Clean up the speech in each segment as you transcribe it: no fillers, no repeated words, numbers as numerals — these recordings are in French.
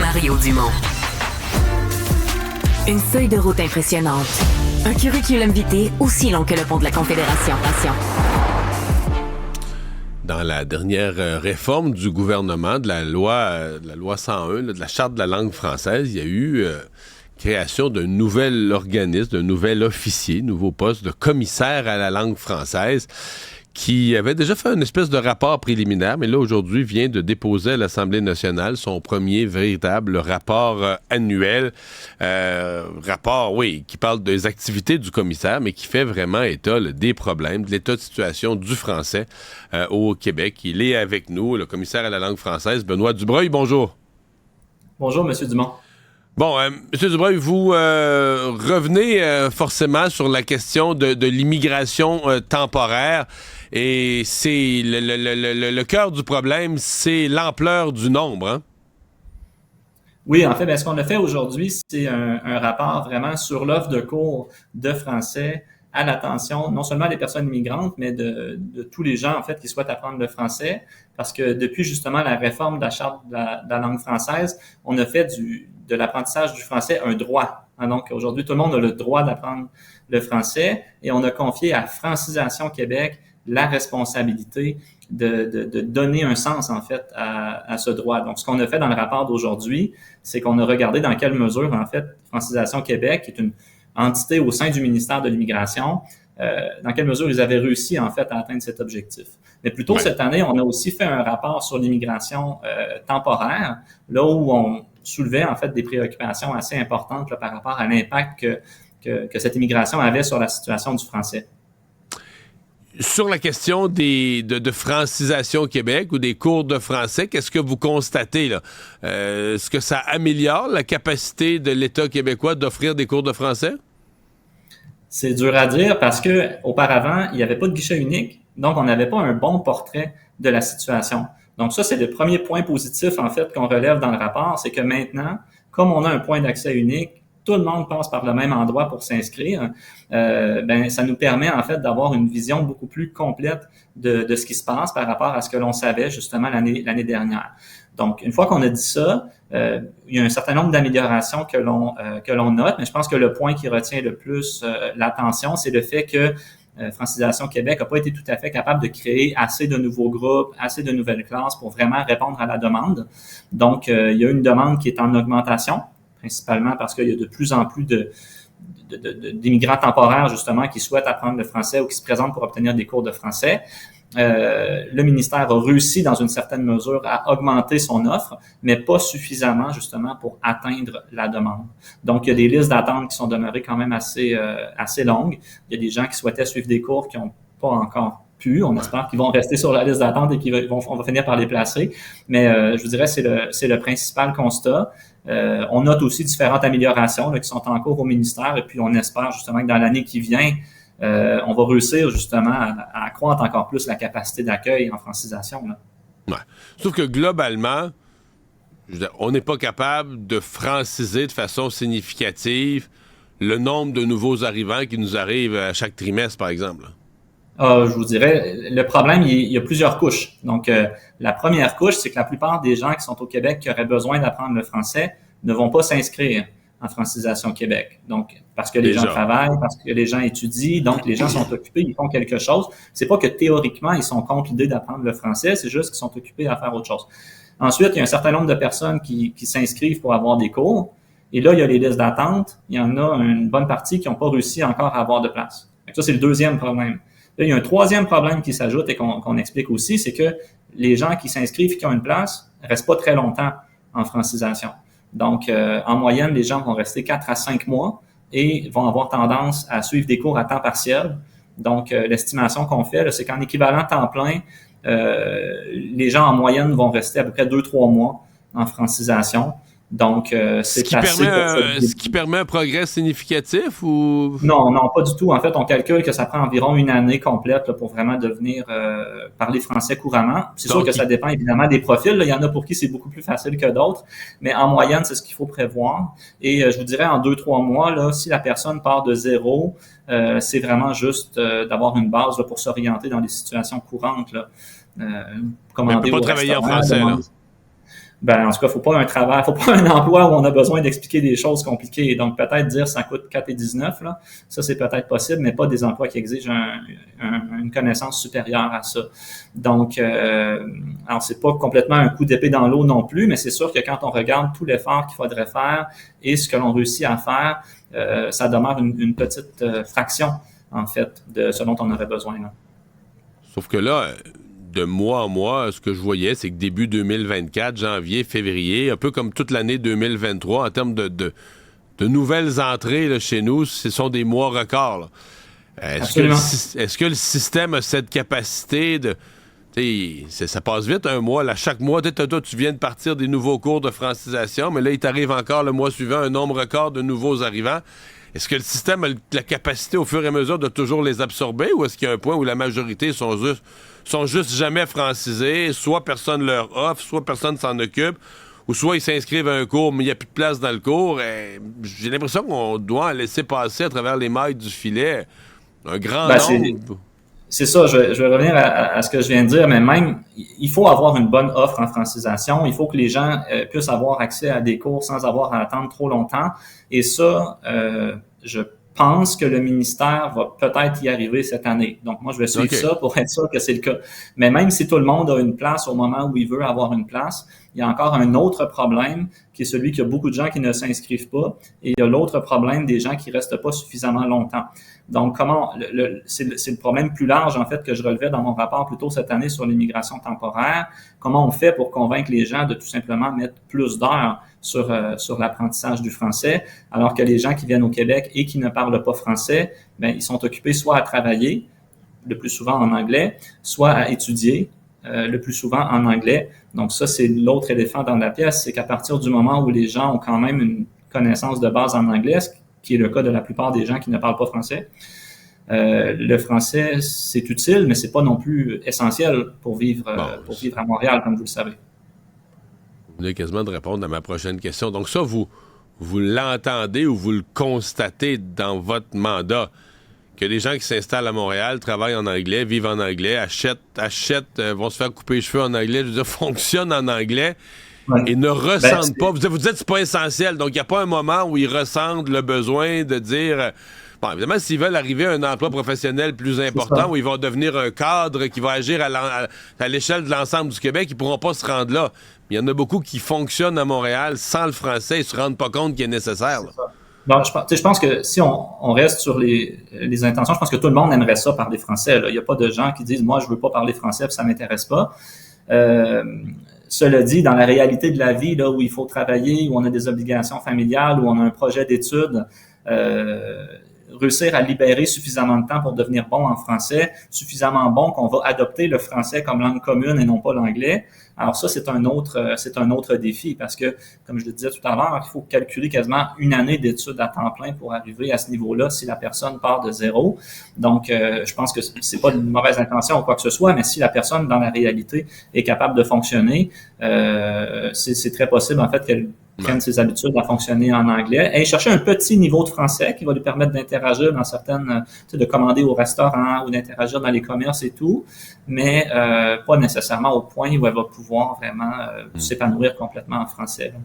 Mario Dumont. Une feuille de route impressionnante. Un curriculum vitae aussi long que le pont de la Confédération. Dans la dernière réforme du gouvernement, de la loi 101, de la Charte de la langue française, il y a eu création d'un nouvel organisme, d'un nouvel officier, nouveau poste de commissaire à la langue française, qui avait déjà fait une espèce de rapport préliminaire, mais là, aujourd'hui, vient de déposer à l'Assemblée nationale son premier véritable rapport annuel. Rapport, oui, qui parle des activités du commissaire, mais qui fait vraiment état des problèmes, de l'état de situation du français au Québec. Il est avec nous, le commissaire à la langue française, Benoît Dubreuil. Bonjour. Bonjour, M. Dumont. Bon, M. Dubreuil, vous revenez forcément sur la question de l'immigration temporaire. Et c'est le cœur du problème, c'est l'ampleur du nombre, hein? Oui, en fait, ce qu'on a fait aujourd'hui, c'est un rapport vraiment sur l'offre de cours de français à l'attention non seulement des personnes immigrantes, mais de tous les gens, en fait, qui souhaitent apprendre le français. Parce que depuis justement la réforme de la Charte de la langue française, on a fait de l'apprentissage du français un droit. Donc, aujourd'hui, tout le monde a le droit d'apprendre le français et on a confié à Francisation Québec la responsabilité de donner un sens, en fait, à ce droit. Donc, ce qu'on a fait dans le rapport d'aujourd'hui, c'est qu'on a regardé dans quelle mesure, en fait, Francisation Québec, qui est une entité au sein du ministère de l'Immigration, dans quelle mesure ils avaient réussi, en fait, à atteindre cet objectif. Mais plus tôt cette année, on a aussi fait un rapport sur l'immigration temporaire, là où on soulevait, en fait, des préoccupations assez importantes là, par rapport à l'impact que cette immigration avait sur la situation du français. Sur la question de francisation au Québec ou des cours de français, qu'est-ce que vous constatez là? Est-ce que ça améliore la capacité de l'État québécois d'offrir des cours de français? C'est dur à dire parce que auparavant, il n'y avait pas de guichet unique, donc on n'avait pas un bon portrait de la situation. Donc ça, c'est le premier point positif en fait qu'on relève dans le rapport, c'est que maintenant, comme on a un point d'accès unique, tout le monde passe par le même endroit pour s'inscrire, ça nous permet en fait d'avoir une vision beaucoup plus complète de ce qui se passe par rapport à ce que l'on savait justement l'année dernière. Donc, une fois qu'on a dit ça, il y a un certain nombre d'améliorations que l'on note, mais je pense que le point qui retient le plus l'attention, c'est le fait que Francisation Québec n'a pas été tout à fait capable de créer assez de nouveaux groupes, assez de nouvelles classes pour vraiment répondre à la demande. Donc, il y a une demande qui est en augmentation, principalement parce qu'il y a de plus en plus d'immigrants temporaires, justement, qui souhaitent apprendre le français ou qui se présentent pour obtenir des cours de français. Le ministère a réussi, dans une certaine mesure, à augmenter son offre, mais pas suffisamment, justement, pour atteindre la demande. Donc, il y a des listes d'attente qui sont demeurées quand même assez longues. Il y a des gens qui souhaitaient suivre des cours qui n'ont pas encore pu. On espère qu'ils vont rester sur la liste d'attente et on va finir par les placer. Mais je vous dirais, c'est le principal constat. On note aussi différentes améliorations là, qui sont en cours au ministère et puis on espère justement que dans l'année qui vient, on va réussir justement à accroître encore plus la capacité d'accueil en francisation. Là. Ouais. Sauf que globalement, on n'est pas capable de franciser de façon significative le nombre de nouveaux arrivants qui nous arrivent à chaque trimestre, par exemple. Je vous dirais, le problème, il y a plusieurs couches. Donc, la première couche, c'est que la plupart des gens qui sont au Québec qui auraient besoin d'apprendre le français ne vont pas s'inscrire en Francisation Québec. Donc, parce que les gens travaillent, parce que les gens étudient, donc les gens sont occupés, ils font quelque chose. C'est pas que théoriquement, ils sont contre l'idée d'apprendre le français, c'est juste qu'ils sont occupés à faire autre chose. Ensuite, il y a un certain nombre de personnes qui s'inscrivent pour avoir des cours. Et là, il y a les listes d'attente. Il y en a une bonne partie qui n'ont pas réussi encore à avoir de place. Donc, ça, c'est le deuxième problème. Là, il y a un troisième problème qui s'ajoute et qu'on explique aussi, c'est que les gens qui s'inscrivent et qui ont une place ne restent pas très longtemps en francisation. Donc, en moyenne, les gens vont rester 4 à 5 mois et vont avoir tendance à suivre des cours à temps partiel. Donc, l'estimation qu'on fait, là, c'est qu'en équivalent temps plein, les gens en moyenne vont rester à peu près 2-3 mois en francisation. Donc, c'est ce qui permet un progrès significatif ou... Non, pas du tout. En fait, on calcule que ça prend environ une année complète là, pour vraiment devenir parler français couramment. C'est sûr que ça dépend évidemment des profils. Là. Il y en a pour qui c'est beaucoup plus facile que d'autres, mais en moyenne, c'est ce qu'il faut prévoir. Et je vous dirais, en 2-3 mois, là, si la personne part de zéro, c'est vraiment juste d'avoir une base là, pour s'orienter dans les situations courantes. Là. Mais elle ne peut pas travailler en français, là. Ben, en tout cas, faut pas un emploi où on a besoin d'expliquer des choses compliquées. Donc, peut-être dire ça coûte 4,19 là, ça c'est peut-être possible, mais pas des emplois qui exigent une connaissance supérieure à ça. Donc, alors c'est pas complètement un coup d'épée dans l'eau non plus, mais c'est sûr que quand on regarde tout l'effort qu'il faudrait faire et ce que l'on réussit à faire, ça demeure une petite fraction, en fait, de ce dont on aurait besoin. Là. Sauf que là, de mois en mois, ce que je voyais, c'est que début 2024, janvier, février, un peu comme toute l'année 2023, en termes de nouvelles entrées là, chez nous, ce sont des mois records. Là. Est-ce que le système a cette capacité de... Ça passe vite un mois. Là, chaque mois, toi, tu viens de partir des nouveaux cours de francisation, mais là, il t'arrive encore le mois suivant un nombre record de nouveaux arrivants. Est-ce que le système a la capacité au fur et à mesure de toujours les absorber ou est-ce qu'il y a un point où la majorité sont juste jamais francisés, soit personne leur offre, soit personne s'en occupe, ou soit ils s'inscrivent à un cours mais il n'y a plus de place dans le cours. J'ai l'impression qu'on doit laisser passer à travers les mailles du filet un grand nombre. C'est ça, je vais revenir à ce que je viens de dire, mais même, il faut avoir une bonne offre en francisation. Il faut que les gens puissent avoir accès à des cours sans avoir à attendre trop longtemps. Et ça, je pense que le ministère va peut-être y arriver cette année. Donc, moi, je vais suivre ça pour être sûr que c'est le cas. Mais même si tout le monde a une place au moment où il veut avoir une place, il y a encore un autre problème qui est celui qu'il y a beaucoup de gens qui ne s'inscrivent pas et il y a l'autre problème des gens qui restent pas suffisamment longtemps. Donc, c'est le problème plus large, en fait, que je relevais dans mon rapport plus tôt cette année sur l'immigration temporaire. Comment on fait pour convaincre les gens de tout simplement mettre plus d'heures sur l'apprentissage du français, alors que les gens qui viennent au Québec et qui ne parlent pas français, ben, ils sont occupés soit à travailler, le plus souvent en anglais, soit à étudier, le plus souvent en anglais. Donc ça, c'est l'autre éléphant dans la pièce, c'est qu'à partir du moment où les gens ont quand même une connaissance de base en anglais, ce qui est le cas de la plupart des gens qui ne parlent pas français, le français, c'est utile, mais c'est pas non plus essentiel pour vivre à Montréal, comme vous le savez. Vous venez quasiment de répondre à ma prochaine question. Donc ça, vous l'entendez ou vous le constatez dans votre mandat, que les gens qui s'installent à Montréal travaillent en anglais, vivent en anglais, achètent, vont se faire couper les cheveux en anglais, je veux dire, fonctionnent en anglais et ne ressentent pas. Vous dites que c'est pas essentiel, donc il n'y a pas un moment où ils ressentent le besoin de dire... Bon, évidemment, s'ils veulent arriver à un emploi professionnel plus important, où ils vont devenir un cadre qui va agir à l'échelle de l'ensemble du Québec, ils ne pourront pas se rendre là. Il y en a beaucoup qui fonctionnent à Montréal sans le français, ils ne se rendent pas compte qu'il est nécessaire. Bon, je pense que si on reste sur les intentions, je pense que tout le monde aimerait ça parler français. Là. Il n'y a pas de gens qui disent « moi, je veux pas parler français, puis ça m'intéresse pas ». Cela dit, dans la réalité de la vie, là où il faut travailler, où on a des obligations familiales, où on a un projet d'études, réussir à libérer suffisamment de temps pour devenir bon en français, suffisamment bon qu'on va adopter le français comme langue commune et non pas l'anglais. Alors ça, c'est un autre défi parce que, comme je le disais tout à l'heure, il faut calculer quasiment une année d'études à temps plein pour arriver à ce niveau-là si la personne part de zéro. Donc, je pense que c'est pas une mauvaise intention ou quoi que ce soit, mais si la personne, dans la réalité, est capable de fonctionner, c'est très possible, en fait, qu'elle prenne ses habitudes à fonctionner en anglais et chercher un petit niveau de français qui va lui permettre d'interagir dans certaines, de commander au restaurant ou d'interagir dans les commerces et tout, mais pas nécessairement au point où elle va pouvoir vraiment s'épanouir complètement en français. Là.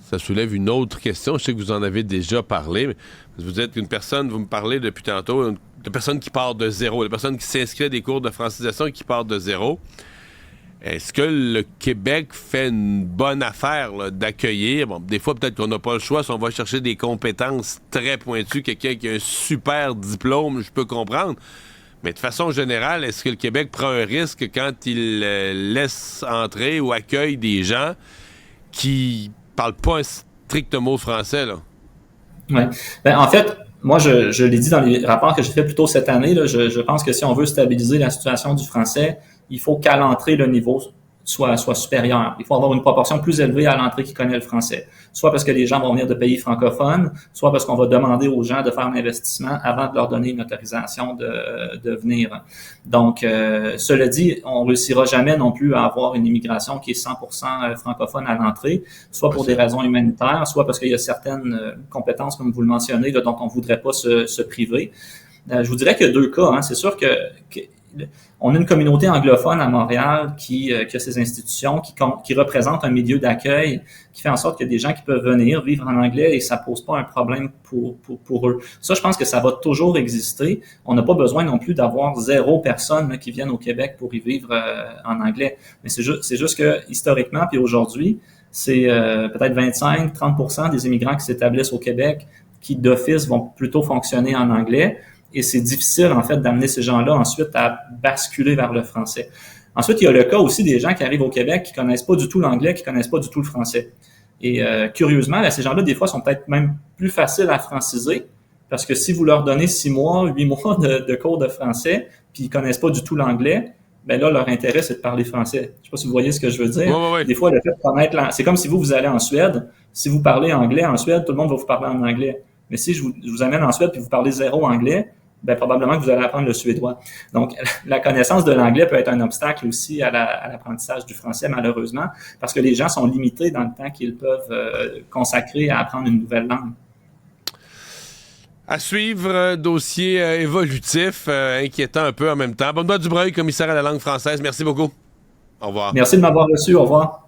Ça soulève une autre question. Je sais que vous en avez déjà parlé, mais vous êtes une personne, vous me parlez depuis tantôt, de personnes qui partent de zéro, de personnes qui s'inscrivent à des cours de francisation et qui partent de zéro. Est-ce que le Québec fait une bonne affaire là, d'accueillir? Bon, des fois, peut-être qu'on n'a pas le choix. Si on va chercher des compétences très pointues, quelqu'un qui a un super diplôme, je peux comprendre. Mais de façon générale, est-ce que le Québec prend un risque quand il laisse entrer ou accueille des gens qui parlent pas un strict mot français? Là? Oui. Ben, en fait, moi, je l'ai dit dans les rapports que j'ai fait plus tôt cette année, là, je pense que si on veut stabiliser la situation du français, il faut qu'à l'entrée, le niveau soit supérieur. Il faut avoir une proportion plus élevée à l'entrée qui connaît le français. Soit parce que les gens vont venir de pays francophones, soit parce qu'on va demander aux gens de faire un investissement avant de leur donner une autorisation de venir. Donc, cela dit, on ne réussira jamais non plus à avoir une immigration qui est 100% francophone à l'entrée, soit pour des raisons humanitaires, soit parce qu'il y a certaines compétences, comme vous le mentionnez, là, dont on ne voudrait pas se priver. Je vous dirais qu'il y a deux cas. Hein. C'est sûr que on a une communauté anglophone à Montréal qui a ces institutions, qui représente un milieu d'accueil, qui fait en sorte qu'il y a des gens qui peuvent venir vivre en anglais et ça pose pas un problème pour eux. Ça, je pense que ça va toujours exister. On n'a pas besoin non plus d'avoir 0 personnes là, qui viennent au Québec pour y vivre en anglais. Mais c'est juste que historiquement, puis aujourd'hui, c'est peut-être 25-30% des immigrants qui s'établissent au Québec qui, d'office, vont plutôt fonctionner en anglais. Et c'est difficile, en fait, d'amener ces gens-là ensuite à basculer vers le français. Ensuite, il y a le cas aussi des gens qui arrivent au Québec qui connaissent pas du tout l'anglais, qui connaissent pas du tout le français. Et curieusement, là, ces gens-là, des fois, sont peut-être même plus faciles à franciser parce que si vous leur donnez 6 mois, 8 mois de cours de français, puis ils connaissent pas du tout l'anglais, ben là, leur intérêt, c'est de parler français. Je sais pas si vous voyez ce que je veux dire. Ouais. Des fois, le fait de connaître c'est comme si vous allez en Suède. Si vous parlez anglais en Suède, tout le monde va vous parler en anglais. Mais si je vous amène en Suède puis vous parlez 0 anglais, ben probablement que vous allez apprendre le suédois. Donc, la connaissance de l'anglais peut être un obstacle aussi à l'apprentissage du français, malheureusement, parce que les gens sont limités dans le temps qu'ils peuvent consacrer à apprendre une nouvelle langue. À suivre, dossier évolutif, inquiétant un peu en même temps. Benoît Dubreuil, commissaire à la langue française, merci beaucoup. Au revoir. Merci de m'avoir reçu. Au revoir.